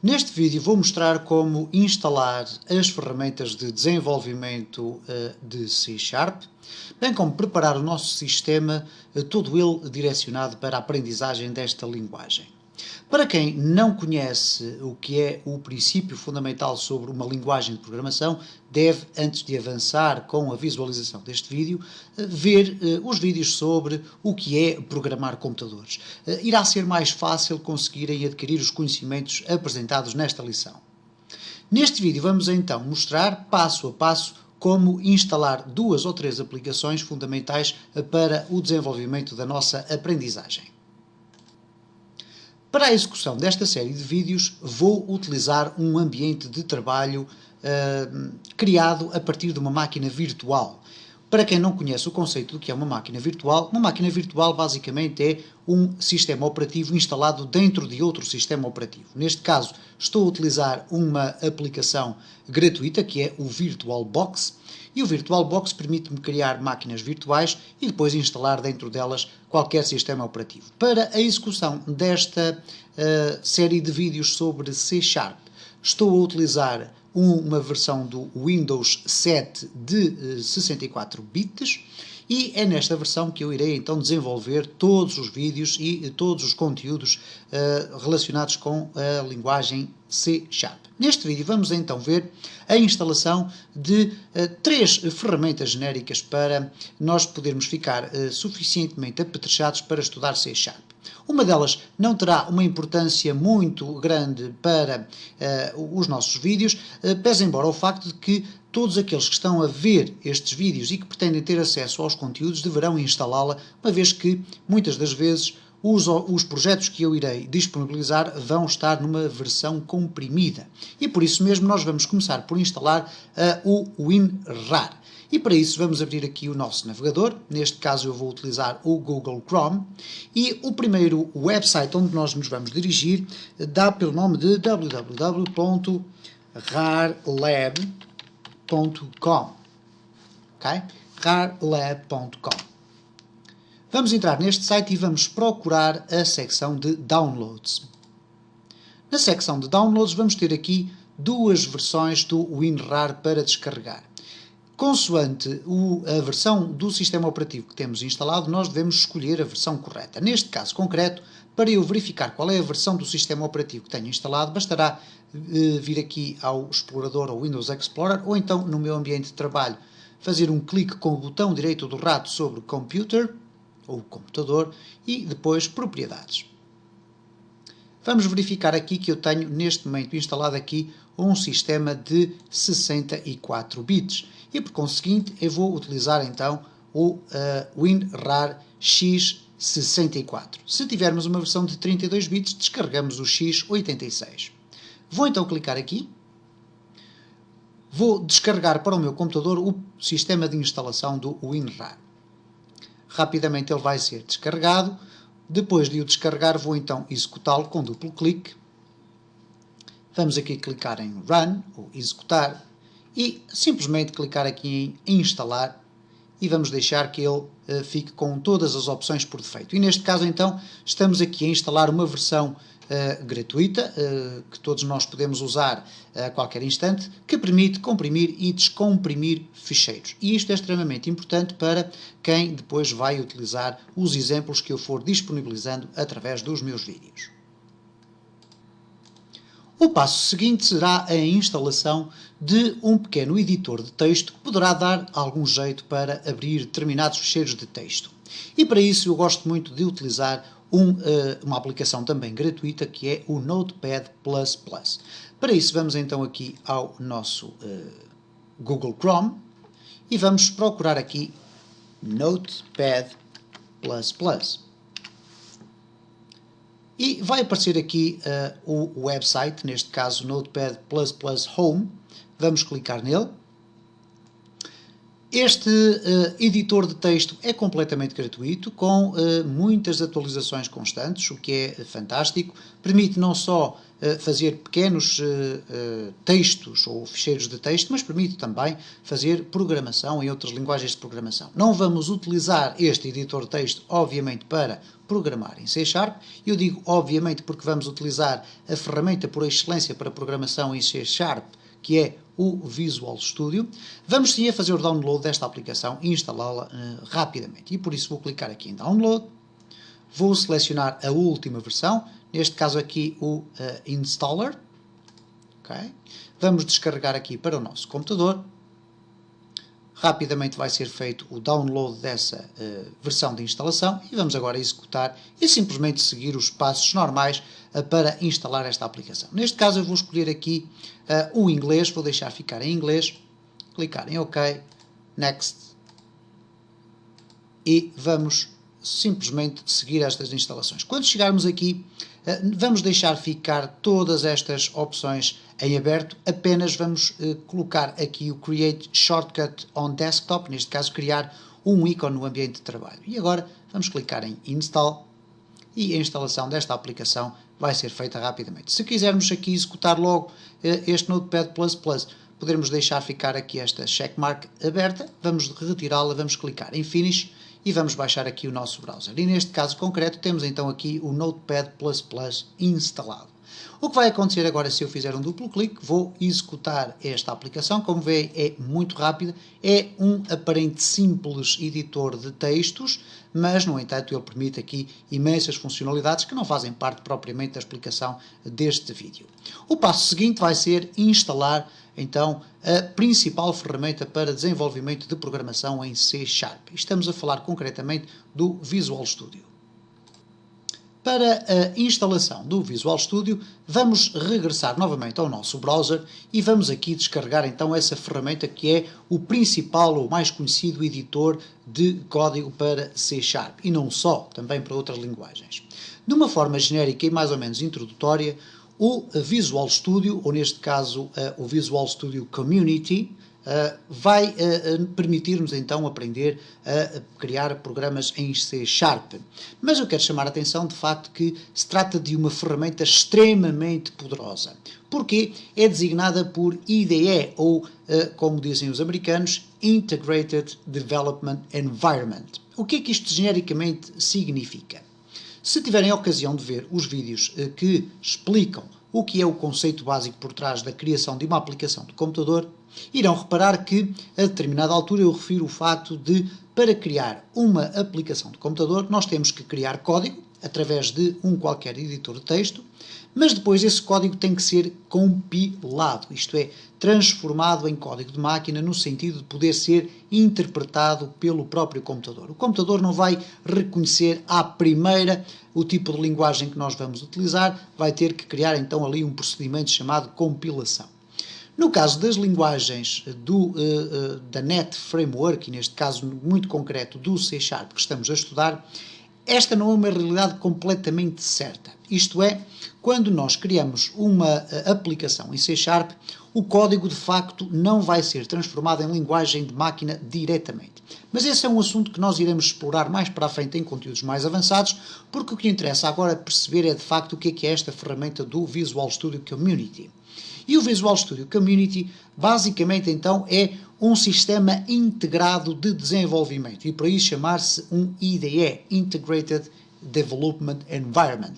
Neste vídeo vou mostrar como instalar as ferramentas de desenvolvimento de C#, bem como preparar o nosso sistema, todo ele direcionado para a aprendizagem desta linguagem. Para quem não conhece o que é o princípio fundamental sobre uma linguagem de programação, deve, antes de avançar com a visualização deste vídeo, ver os vídeos sobre o que é programar computadores. Irá ser mais fácil conseguirem adquirir os conhecimentos apresentados nesta lição. Neste vídeo vamos então mostrar, passo a passo, como instalar 2 ou 3 aplicações fundamentais para o desenvolvimento da nossa aprendizagem. Para a execução desta série de vídeos, vou utilizar um ambiente de trabalho criado a partir de uma máquina virtual. Para quem não conhece o conceito do que é uma máquina virtual basicamente é um sistema operativo instalado dentro de outro sistema operativo. Neste caso, estou a utilizar uma aplicação gratuita, que é o VirtualBox, e o VirtualBox permite-me criar máquinas virtuais e depois instalar dentro delas qualquer sistema operativo. Para a execução desta série de vídeos sobre C#, estou a utilizar uma versão do Windows 7 de 64 bits e é nesta versão que eu irei então desenvolver todos os vídeos e todos os conteúdos relacionados com a linguagem C#. Neste vídeo vamos então ver a instalação de 3 ferramentas genéricas para nós podermos ficar suficientemente apetrechados para estudar C#. Uma delas não terá uma importância muito grande para os nossos vídeos, pese embora o facto de que todos aqueles que estão a ver estes vídeos e que pretendem ter acesso aos conteúdos deverão instalá-la, uma vez que, muitas das vezes, os projetos que eu irei disponibilizar vão estar numa versão comprimida. E por isso mesmo nós vamos começar por instalar o WinRAR. E para isso vamos abrir aqui o nosso navegador, neste caso eu vou utilizar o Google Chrome, e o primeiro website onde nós nos vamos dirigir dá pelo nome de www.rarlab.com, ok? rarlab.com. Vamos entrar neste site e vamos procurar a secção de Downloads. Na secção de Downloads vamos ter aqui 2 versões do WinRAR para descarregar. Consoante a versão do sistema operativo que temos instalado, nós devemos escolher a versão correta. Neste caso concreto, para eu verificar qual é a versão do sistema operativo que tenho instalado, bastará vir aqui ao explorador ou Windows Explorer, ou então no meu ambiente de trabalho, fazer um clique com o botão direito do rato sobre Computer, ou computador, e depois Propriedades. Vamos verificar aqui que eu tenho neste momento instalado aqui um sistema de 64 bits e por conseguinte eu vou utilizar então o WinRAR X64. Se tivermos uma versão de 32 bits, descarregamos o X86. Vou então clicar aqui, vou descarregar para o meu computador o sistema de instalação do WinRAR. Rapidamente ele vai ser descarregado. Depois de o descarregar, vou então executá-lo com duplo clique. Vamos aqui clicar em Run, ou executar, e simplesmente clicar aqui em instalar, e vamos deixar que ele fique com todas as opções por defeito. E neste caso então, estamos aqui a instalar uma versão gratuita, que todos nós podemos usar a qualquer instante, que permite comprimir e descomprimir ficheiros. E isto é extremamente importante para quem depois vai utilizar os exemplos que eu for disponibilizando através dos meus vídeos. O passo seguinte será a instalação de um pequeno editor de texto que poderá dar algum jeito para abrir determinados ficheiros de texto. E para isso eu gosto muito de utilizar uma aplicação também gratuita que é o Notepad++. Para isso vamos então aqui ao nosso Google Chrome e vamos procurar aqui Notepad++. E vai aparecer aqui o website, neste caso Notepad++ Home. Vamos clicar nele. Este editor de texto é completamente gratuito, com muitas atualizações constantes, o que é fantástico. Permite não só fazer pequenos textos ou ficheiros de texto, mas permite também fazer programação em outras linguagens de programação. Não vamos utilizar este editor de texto, obviamente, para programar em C#. Eu digo obviamente porque vamos utilizar a ferramenta por excelência para programação em C#, que é o Visual Studio. Vamos sim a fazer o download desta aplicação e instalá-la rapidamente. E por isso vou clicar aqui em Download, vou selecionar a última versão, neste caso aqui o Installer. Okay. Vamos descarregar aqui para o nosso computador. Rapidamente vai ser feito o download dessa versão de instalação e vamos agora executar e simplesmente seguir os passos normais para instalar esta aplicação. Neste caso eu vou escolher aqui o inglês, vou deixar ficar em inglês, clicar em OK, Next e vamos simplesmente seguir estas instalações. Quando chegarmos aqui, vamos deixar ficar todas estas opções em aberto, apenas vamos colocar aqui o Create Shortcut on Desktop, neste caso criar um ícone no ambiente de trabalho. E agora vamos clicar em Install e a instalação desta aplicação vai ser feita rapidamente. Se quisermos aqui executar logo este Notepad++, poderemos deixar ficar aqui esta checkmark aberta, vamos retirá-la, vamos clicar em Finish e vamos baixar aqui o nosso browser. E neste caso concreto temos então aqui o Notepad++ instalado. O que vai acontecer agora se eu fizer um duplo clique, vou executar esta aplicação, como vê é muito rápida, é um aparente simples editor de textos, mas no entanto ele permite aqui imensas funcionalidades que não fazem parte propriamente da explicação deste vídeo. O passo seguinte vai ser instalar então a principal ferramenta para desenvolvimento de programação em C#. Estamos a falar concretamente do Visual Studio. Para a instalação do Visual Studio, vamos regressar novamente ao nosso browser e vamos aqui descarregar então essa ferramenta que é o principal ou mais conhecido editor de código para C#, e não só, também para outras linguagens. De uma forma genérica e mais ou menos introdutória, o Visual Studio, ou neste caso o Visual Studio Community, vai permitir-nos então aprender a criar programas em C#. Mas eu quero chamar a atenção de facto que se trata de uma ferramenta extremamente poderosa, porque é designada por IDE, ou como dizem os americanos, Integrated Development Environment. O que é que isto genericamente significa? Se tiverem a ocasião de ver os vídeos que explicam o que é o conceito básico por trás da criação de uma aplicação de computador, irão reparar que, a determinada altura, eu refiro o facto de, para criar uma aplicação de computador, nós temos que criar código, através de um qualquer editor de texto, mas depois esse código tem que ser compilado, isto é, transformado em código de máquina no sentido de poder ser interpretado pelo próprio computador. O computador não vai reconhecer à primeira o tipo de linguagem que nós vamos utilizar, vai ter que criar então ali um procedimento chamado compilação. No caso das linguagens da .NET Framework, e neste caso muito concreto do C# que estamos a estudar, esta não é uma realidade completamente certa. Isto é, quando nós criamos uma aplicação em C#, o código de facto não vai ser transformado em linguagem de máquina diretamente. Mas esse é um assunto que nós iremos explorar mais para a frente em conteúdos mais avançados, porque o que interessa agora perceber é de facto o que é esta ferramenta do Visual Studio Community. E o Visual Studio Community basicamente então é um sistema integrado de desenvolvimento e por isso chamar-se um IDE, Integrated Development Environment.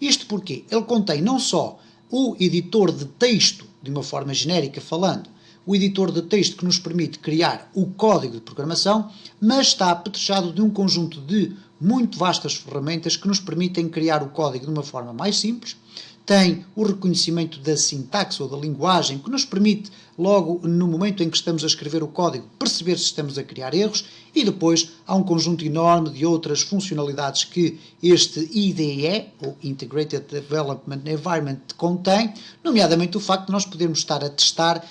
Isto porque ele contém não só o editor de texto, de uma forma genérica falando, o editor de texto que nos permite criar o código de programação, mas está apetrechado de um conjunto de muito vastas ferramentas que nos permitem criar o código de uma forma mais simples. Tem o reconhecimento da sintaxe ou da linguagem, que nos permite, logo no momento em que estamos a escrever o código, perceber se estamos a criar erros, e depois há um conjunto enorme de outras funcionalidades que este IDE, ou Integrated Development Environment, contém, nomeadamente o facto de nós podermos estar a testar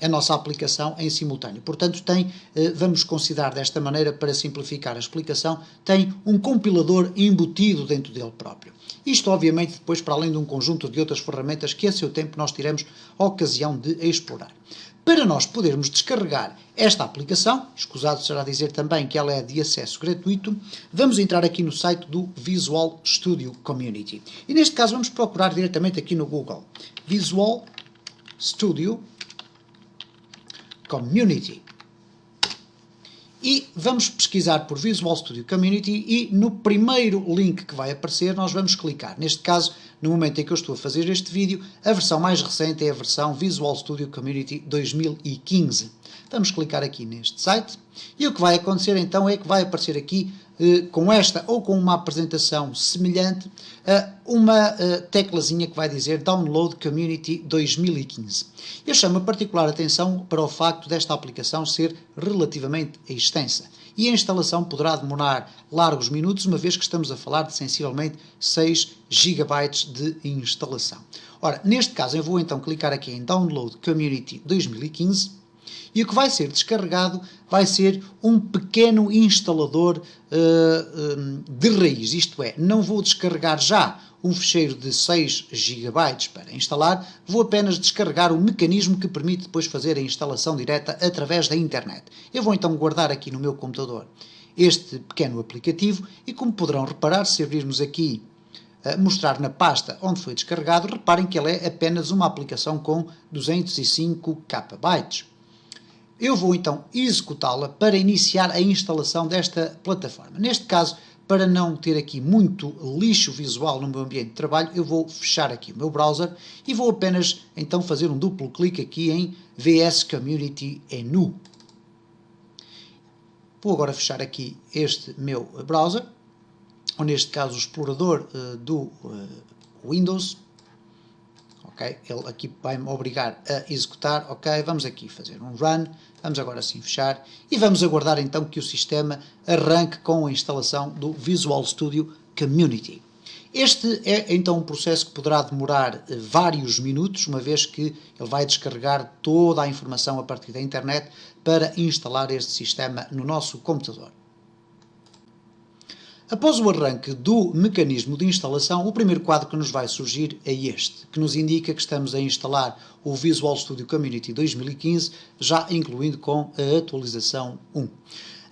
a nossa aplicação em simultâneo. Portanto, vamos considerar desta maneira, para simplificar a explicação, tem um compilador embutido dentro dele próprio. Isto, obviamente, depois, para além de um conjunto de outras ferramentas que a seu tempo nós teremos a ocasião de explorar. Para nós podermos descarregar esta aplicação, escusado será dizer também que ela é de acesso gratuito, vamos entrar aqui no site do Visual Studio Community. E neste caso vamos procurar diretamente aqui no Google. Visual Studio Community. E vamos pesquisar por Visual Studio Community e no primeiro link que vai aparecer nós vamos clicar. Neste caso, no momento em que eu estou a fazer este vídeo, a versão mais recente é a versão Visual Studio Community 2015. Vamos clicar aqui neste site e o que vai acontecer então é que vai aparecer aqui com esta ou com uma apresentação semelhante uma teclazinha que vai dizer Download Community 2015. Eu chamo a particular atenção para o facto desta aplicação ser relativamente extensa e a instalação poderá demorar largos minutos, uma vez que estamos a falar de sensivelmente 6 GB de instalação. Ora, neste caso eu vou então clicar aqui em Download Community 2015 e o que vai ser descarregado vai ser um pequeno instalador de raiz, isto é, não vou descarregar já um ficheiro de 6 GB para instalar, vou apenas descarregar o mecanismo que permite depois fazer a instalação direta através da internet. Eu vou então guardar aqui no meu computador este pequeno aplicativo e, como poderão reparar, se abrirmos aqui mostrar na pasta onde foi descarregado, reparem que ele é apenas uma aplicação com 205 KB. Eu vou então executá-la para iniciar a instalação desta plataforma. Neste caso, para não ter aqui muito lixo visual no meu ambiente de trabalho, eu vou fechar aqui o meu browser e vou apenas então fazer um duplo clique aqui em VS Community ENU. Vou agora fechar aqui este meu browser, ou neste caso o explorador do Windows. Okay, ele aqui vai-me obrigar a executar. Ok, vamos aqui fazer um run, vamos agora sim fechar e vamos aguardar então que o sistema arranque com a instalação do Visual Studio Community. Este é então um processo que poderá demorar vários minutos, uma vez que ele vai descarregar toda a informação a partir da internet para instalar este sistema no nosso computador. Após o arranque do mecanismo de instalação, o primeiro quadro que nos vai surgir é este, que nos indica que estamos a instalar o Visual Studio Community 2015, já incluindo com a atualização 1.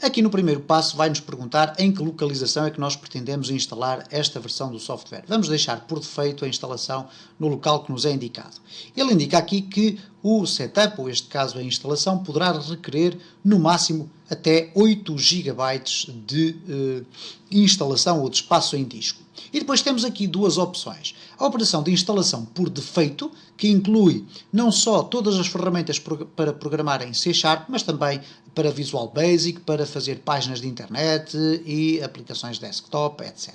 Aqui no primeiro passo vai-nos perguntar em que localização é que nós pretendemos instalar esta versão do software. Vamos deixar por defeito a instalação no local que nos é indicado. Ele indica aqui que o setup, ou este caso a instalação, poderá requerer no máximo até 8 GB de instalação ou de espaço em disco. E depois temos aqui duas opções. A operação de instalação por defeito, que inclui não só todas as ferramentas para programar em C#, mas também para Visual Basic, para fazer páginas de internet e aplicações desktop, etc.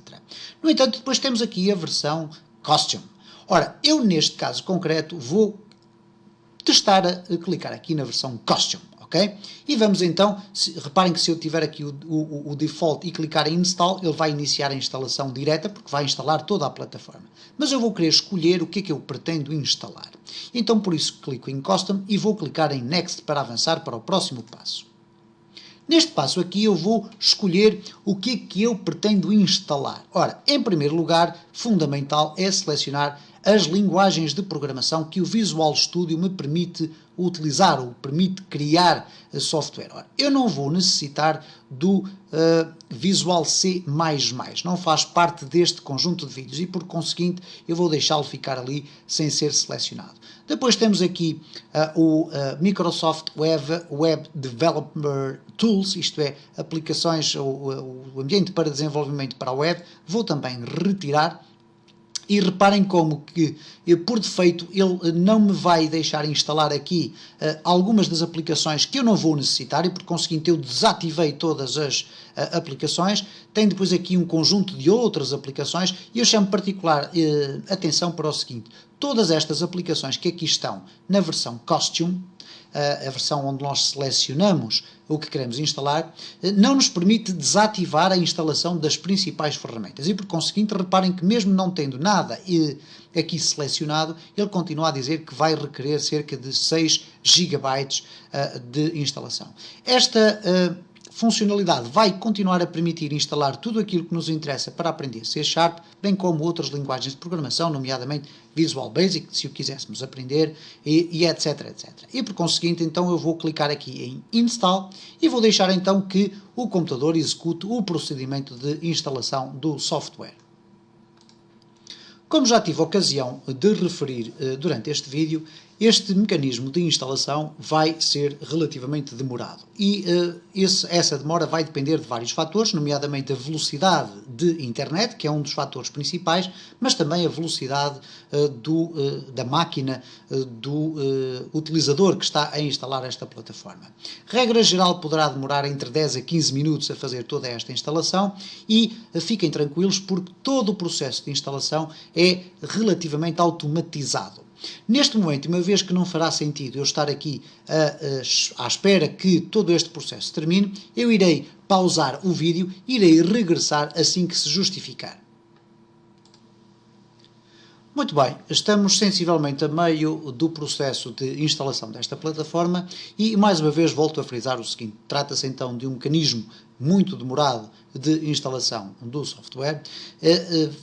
No entanto, depois temos aqui a versão Custom. Ora, eu neste caso concreto vou testar a clicar aqui na versão Custom. Okay? E vamos então, reparem que se eu tiver aqui o default e clicar em Install, ele vai iniciar a instalação direta, porque vai instalar toda a plataforma. Mas eu vou querer escolher o que é que eu pretendo instalar. Então por isso clico em Custom e vou clicar em Next para avançar para o próximo passo. Neste passo aqui eu vou escolher o que é que eu pretendo instalar. Ora, em primeiro lugar, fundamental é selecionar as linguagens de programação que o Visual Studio me permite utilizar ou permite criar software. Ora, eu não vou necessitar do Visual C++, não faz parte deste conjunto de vídeos e por conseguinte eu vou deixá-lo ficar ali sem ser selecionado. Depois temos aqui o Microsoft Web Developer Tools, isto é, aplicações, o ambiente para desenvolvimento para a web, vou também retirar. E reparem como que, por defeito, ele não me vai deixar instalar aqui algumas das aplicações que eu não vou necessitar e, por conseguinte, eu desativei todas as aplicações. Tem depois aqui um conjunto de outras aplicações e eu chamo particular atenção para o seguinte. Todas estas aplicações que aqui estão na versão Custom, a versão onde nós selecionamos o que queremos instalar, não nos permite desativar a instalação das principais ferramentas. E por conseguinte, reparem que mesmo não tendo nada aqui selecionado, ele continua a dizer que vai requerer cerca de 6 GB de instalação. Esta funcionalidade vai continuar a permitir instalar tudo aquilo que nos interessa para aprender C#, bem como outras linguagens de programação, nomeadamente Visual Basic, se o quiséssemos aprender, e etc, etc. E por conseguinte, então eu vou clicar aqui em Install e vou deixar então que o computador execute o procedimento de instalação do software. Como já tive a ocasião de referir durante este vídeo, este mecanismo de instalação vai ser relativamente demorado e essa demora vai depender de vários fatores, nomeadamente a velocidade de internet, que é um dos fatores principais, mas também a velocidade da máquina do utilizador que está a instalar esta plataforma. Regra geral, poderá demorar entre 10 a 15 minutos a fazer toda esta instalação e fiquem tranquilos porque todo o processo de instalação é relativamente automatizado. Neste momento, uma vez que não fará sentido eu estar aqui à espera que todo este processo termine, eu irei pausar o vídeo e irei regressar assim que se justificar. Muito bem, estamos sensivelmente a meio do processo de instalação desta plataforma e mais uma vez volto a frisar o seguinte, trata-se então de um mecanismo muito demorado de instalação do software.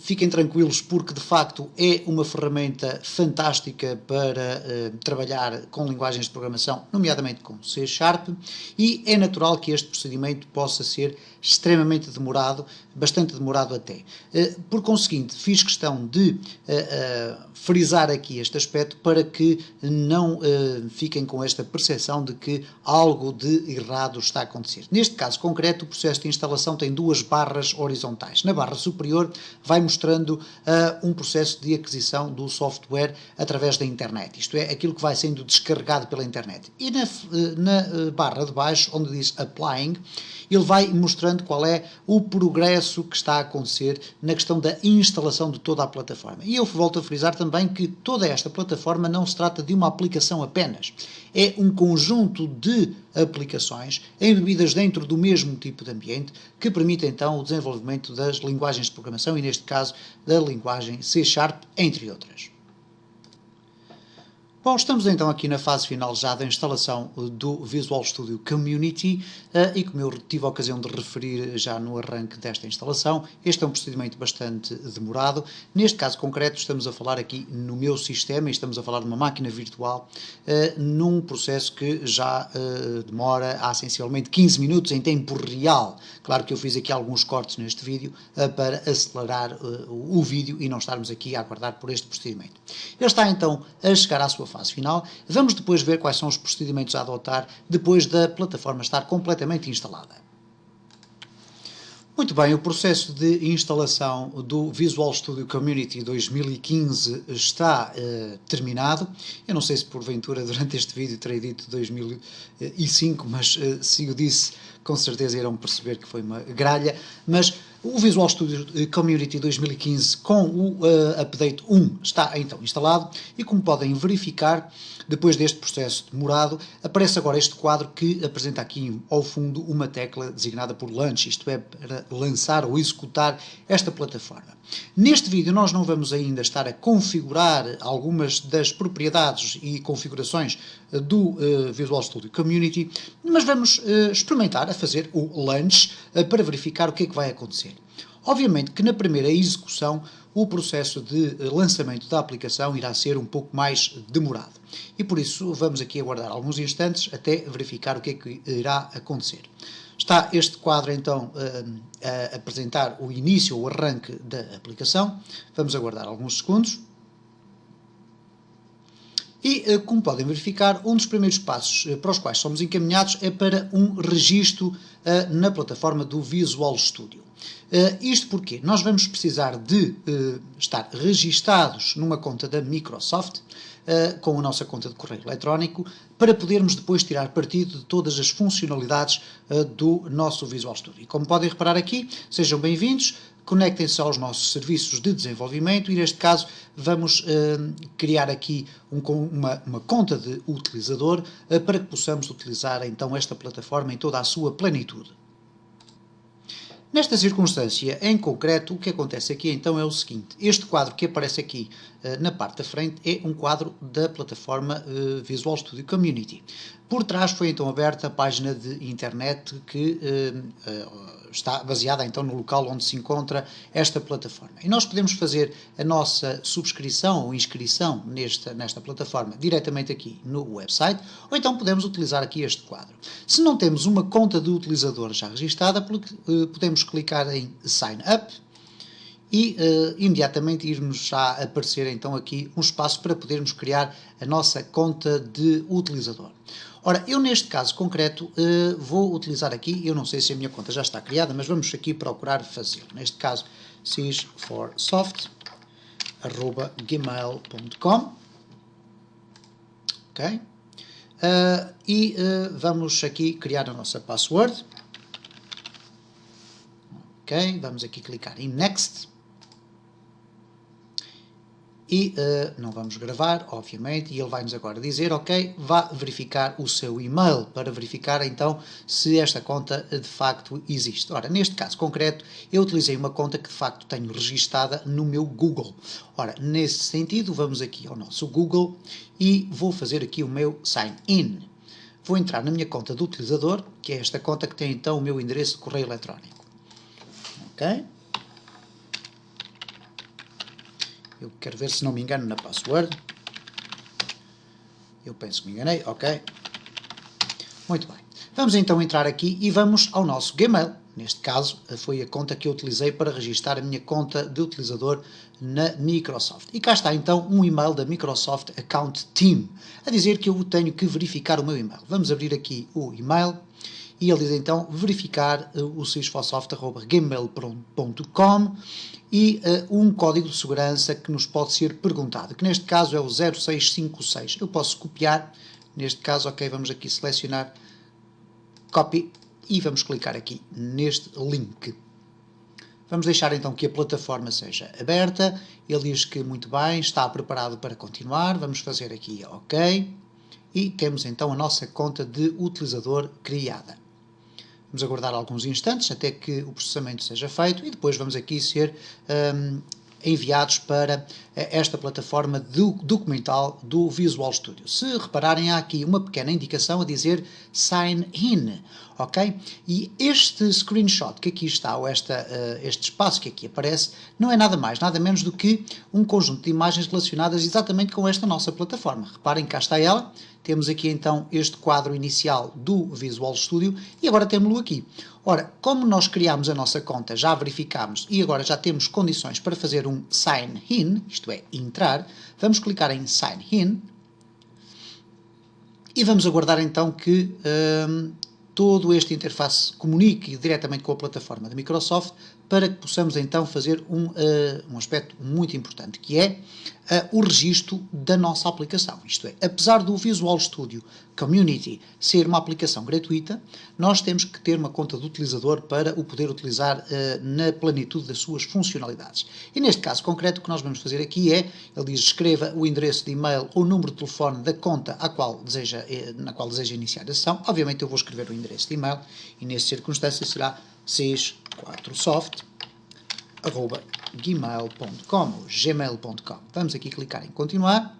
Fiquem tranquilos porque de facto é uma ferramenta fantástica para trabalhar com linguagens de programação, nomeadamente com C#, e é natural que este procedimento possa ser extremamente demorado, bastante demorado até. Por conseguinte, fiz questão de frisar aqui este aspecto para que não fiquem com esta percepção de que algo de errado está a acontecer. Neste caso concreto, o processo de instalação tem duas barras horizontais. Na barra superior vai mostrando um processo de aquisição do software através da internet, isto é, aquilo que vai sendo descarregado pela internet. E na barra de baixo, onde diz Applying, ele vai mostrando qual é o progresso que está a acontecer na questão da instalação de toda a plataforma. E eu volto a frisar também que toda esta plataforma não se trata de uma aplicação apenas. É um conjunto de aplicações embebidas dentro do mesmo tipo de ambiente que permite então o desenvolvimento das linguagens de programação e neste caso da linguagem C#, entre outras. Bom, estamos então aqui na fase final já da instalação do Visual Studio Community e como eu tive a ocasião de referir já no arranque desta instalação, este é um procedimento bastante demorado. Neste caso concreto estamos a falar aqui no meu sistema e estamos a falar de uma máquina virtual num processo que já demora há sensivelmente 15 minutos em tempo real. Claro que eu fiz aqui alguns cortes neste vídeo para acelerar o vídeo e não estarmos aqui a aguardar por este procedimento. Ele está então a chegar à sua fase final. Vamos depois ver quais são os procedimentos a adotar depois da plataforma estar completamente instalada. Muito bem, o processo de instalação do Visual Studio Community 2015 está terminado. Eu não sei se porventura durante este vídeo terei dito 2005, mas se o disse com certeza irão perceber que foi uma gralha, mas o Visual Studio Community 2015 com o update 1 está então instalado e como podem verificar, depois deste processo demorado, aparece agora este quadro que apresenta aqui ao fundo uma tecla designada por Launch, isto é, para lançar ou executar esta plataforma. Neste vídeo nós não vamos ainda estar a configurar algumas das propriedades e configurações do Visual Studio Community, mas vamos experimentar a fazer o Launch para verificar o que é que vai acontecer. Obviamente que na primeira execução o processo de lançamento da aplicação irá ser um pouco mais demorado e por isso vamos aqui aguardar alguns instantes até verificar o que é que irá acontecer. Está este quadro então a apresentar o início, o arranque da aplicação. Vamos aguardar alguns segundos. E, como podem verificar, um dos primeiros passos para os quais somos encaminhados é para um registro na plataforma do Visual Studio. Isto porque nós vamos precisar de estar registados numa conta da Microsoft, com a nossa conta de correio eletrónico, para podermos depois tirar partido de todas as funcionalidades do nosso Visual Studio. E como podem reparar aqui, sejam bem-vindos, conectem-se aos nossos serviços de desenvolvimento e neste caso vamos criar aqui uma conta de utilizador para que possamos utilizar então esta plataforma em toda a sua plenitude. Nesta circunstância, em concreto, o que acontece aqui então é o seguinte, este quadro que aparece aqui na parte da frente é um quadro da plataforma Visual Studio Community. Por trás foi então aberta a página de internet que está baseada então no local onde se encontra esta plataforma. E nós podemos fazer a nossa subscrição ou inscrição nesta plataforma diretamente aqui no website, ou então podemos utilizar aqui este quadro. Se não temos uma conta de utilizador já registada, podemos clicar em Sign Up e imediatamente ir-nos já aparecer então aqui um espaço para podermos criar a nossa conta de utilizador. Ora, eu neste caso concreto vou utilizar aqui, eu não sei se a minha conta já está criada, mas vamos aqui procurar fazê-lo. Neste caso, sys4soft@gmail.com, ok? Vamos aqui criar a nossa password. Ok, vamos aqui clicar em Next. E não vamos gravar, obviamente, e ele vai-nos agora dizer, ok, vá verificar o seu e-mail, para verificar então se esta conta de facto existe. Ora, neste caso concreto, eu utilizei uma conta que de facto tenho registada no meu Google. Ora, nesse sentido, vamos aqui ao nosso Google e vou fazer aqui o meu sign in. Vou entrar na minha conta do utilizador, que é esta conta que tem então o meu endereço de correio eletrónico. Ok? Eu quero ver se não me engano na password. Eu penso que me enganei, ok. Muito bem. Vamos então entrar aqui e vamos ao nosso Gmail. Neste caso, foi a conta que eu utilizei para registrar a minha conta de utilizador na Microsoft. E cá está então um e-mail da Microsoft Account Team, a dizer que eu tenho que verificar o meu e-mail. Vamos abrir aqui o e-mail. E ele diz então verificar o sysfosoft@gmail.com e um código de segurança que nos pode ser perguntado, que neste caso é o 0656. Eu posso copiar, neste caso, ok, vamos aqui selecionar Copy e vamos clicar aqui neste link. Vamos deixar então que a plataforma seja aberta. Ele diz que muito bem, está preparado para continuar. Vamos fazer aqui ok. E temos então a nossa conta de utilizador criada. Vamos aguardar alguns instantes até que o processamento seja feito e depois vamos aqui ser enviados para esta plataforma documental do Visual Studio. Se repararem, há aqui uma pequena indicação a dizer Sign In, ok? E este screenshot que aqui está, ou este espaço que aqui aparece, não é nada mais, nada menos do que um conjunto de imagens relacionadas exatamente com esta nossa plataforma. Reparem, cá está ela. Temos aqui então este quadro inicial do Visual Studio e agora temos-lo aqui. Ora, como nós criámos a nossa conta, já verificámos e agora já temos condições para fazer um Sign In, isto é, entrar, vamos clicar em Sign In e vamos aguardar então que todo este interface comunique diretamente com a plataforma da Microsoft para que possamos então fazer um aspecto muito importante, que é o registro da nossa aplicação. Isto é, apesar do Visual Studio Community ser uma aplicação gratuita, nós temos que ter uma conta de utilizador para o poder utilizar na plenitude das suas funcionalidades. E neste caso concreto, o que nós vamos fazer aqui é, ele diz, escreva o endereço de e-mail ou número de telefone da conta na qual deseja iniciar a sessão. Obviamente eu vou escrever o endereço de e-mail e nessa circunstância será sys4soft@gmail.com ou gmail.com. Vamos aqui clicar em continuar.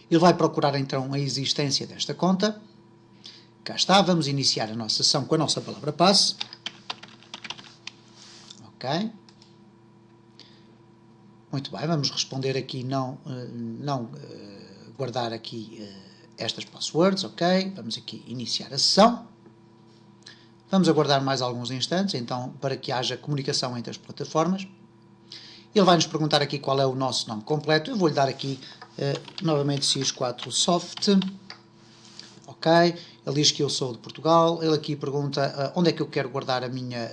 Ele vai procurar então a existência desta conta. Cá está, vamos iniciar a nossa sessão com a nossa palavra passe. Ok. Muito bem, vamos responder aqui não guardar aqui estas passwords, ok. Vamos aqui iniciar a sessão. Vamos aguardar mais alguns instantes, então, para que haja comunicação entre as plataformas. Ele vai nos perguntar aqui qual é o nosso nome completo. Eu vou-lhe dar aqui, novamente, Sys4Soft. Ok. Ele diz que eu sou de Portugal. Ele aqui pergunta onde é que eu quero guardar a minha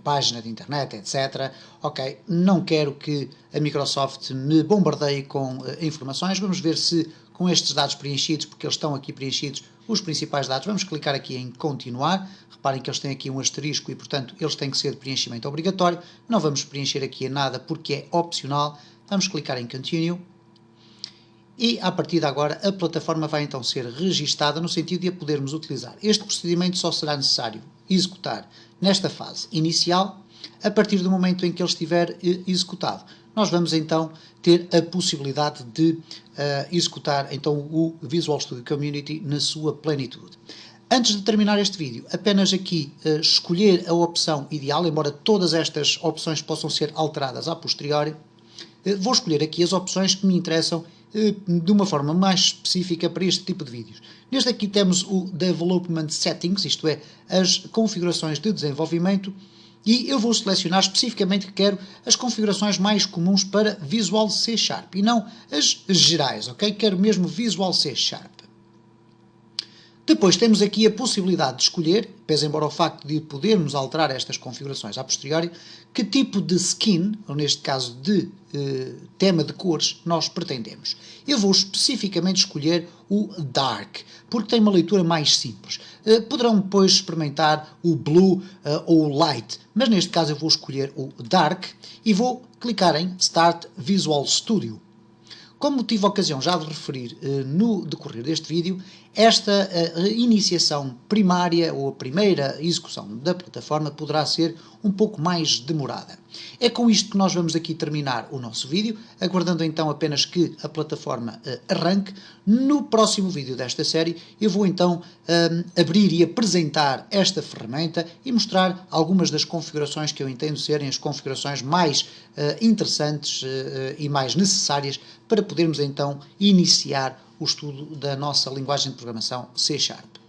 página de internet, etc. Ok. Não quero que a Microsoft me bombardeie com informações. Vamos ver se com estes dados preenchidos, porque eles estão aqui preenchidos, os principais dados. Vamos clicar aqui em continuar. Reparem que eles têm aqui um asterisco e, portanto, eles têm que ser de preenchimento obrigatório. Não vamos preencher aqui nada porque é opcional. Vamos clicar em Continue. E, a partir de agora, a plataforma vai então ser registada no sentido de a podermos utilizar. Este procedimento só será necessário executar nesta fase inicial a partir do momento em que ele estiver executado. Nós vamos então ter a possibilidade de executar então o Visual Studio Community na sua plenitude. Antes de terminar este vídeo, apenas aqui escolher a opção ideal, embora todas estas opções possam ser alteradas a posteriori, vou escolher aqui as opções que me interessam de uma forma mais específica para este tipo de vídeos. Neste aqui temos o Development Settings, isto é, as configurações de desenvolvimento, e eu vou selecionar especificamente que quero as configurações mais comuns para Visual C Sharp, e não as gerais, ok? Quero mesmo Visual C Sharp. Depois temos aqui a possibilidade de escolher, pese embora o facto de podermos alterar estas configurações a posteriori, que tipo de skin, ou neste caso de tema de cores, nós pretendemos. Eu vou especificamente escolher o Dark, porque tem uma leitura mais simples. Poderão depois experimentar o Blue ou o Light, mas neste caso eu vou escolher o Dark e vou clicar em Start Visual Studio. Como tive a ocasião já de referir no decorrer deste vídeo, esta iniciação primária ou a primeira execução da plataforma poderá ser um pouco mais demorada. É com isto que nós vamos aqui terminar o nosso vídeo, aguardando então apenas que a plataforma arranque. No próximo vídeo desta série eu vou então abrir e apresentar esta ferramenta e mostrar algumas das configurações que eu entendo serem as configurações mais interessantes e mais necessárias para podermos então iniciar o estudo da nossa linguagem de programação C Sharp.